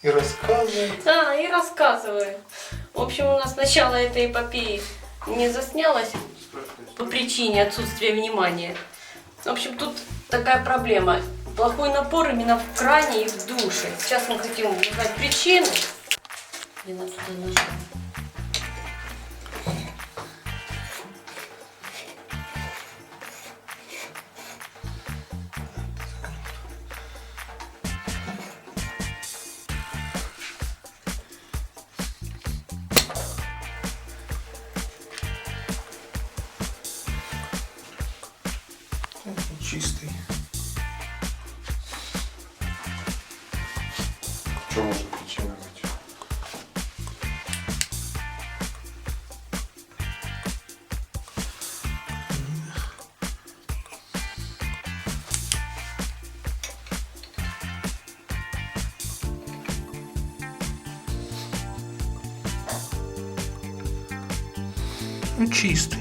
И рассказывай. И рассказываю. В общем, у нас начало этой эпопеи не заснялось по причине отсутствия внимания. В общем, тут такая проблема. Плохой напор именно в кране и в душе. Сейчас мы хотим узнать причину. Я туда нажала. Чистый. Что может причина быть? Ну, чистый.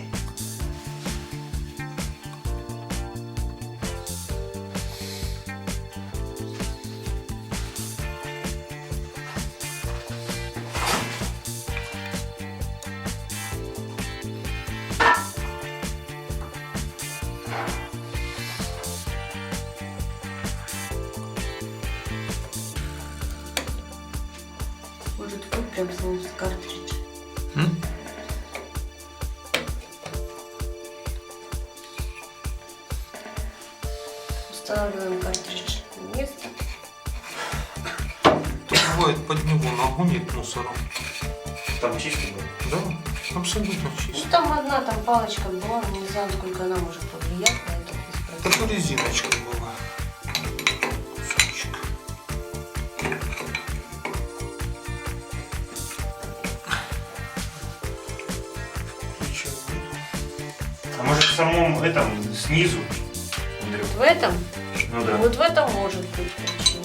Может, тут прям самому с картридж. Устанавливаем картридж на место. Тут бывает под него нагонит мусором. Там чистый был? Да, абсолютно Ну, чистый. там одна там палочка была, но не знаю, сколько она может повлиять на это. Это резиночка была. Кусочек. Включил. А может в самом этом снизу? Андрюх? В этом? Ну да. Вот в этом может быть причина.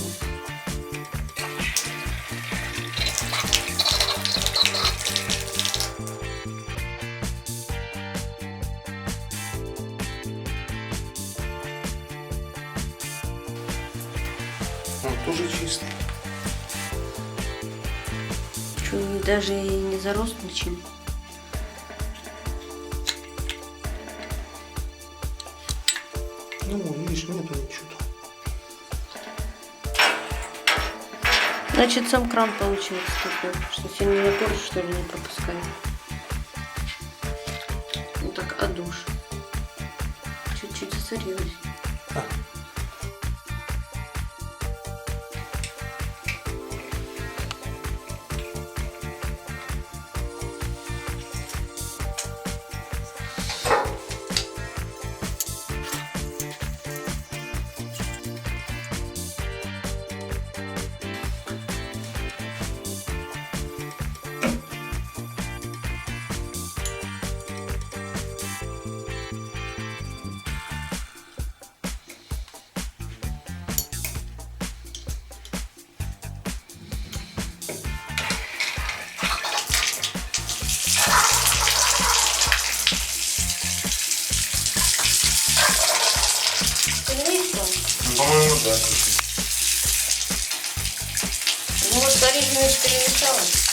Он тоже чистый. Что, даже и не зарос ничем. Ну, видишь, нету ничего. Значит, сам кран получается такой, что сильный напор, что ли, не пропускает. Ну так, а душ? Чуть-чуть засорилась. По-моему, да. Ну, может, оригинально перемешалась.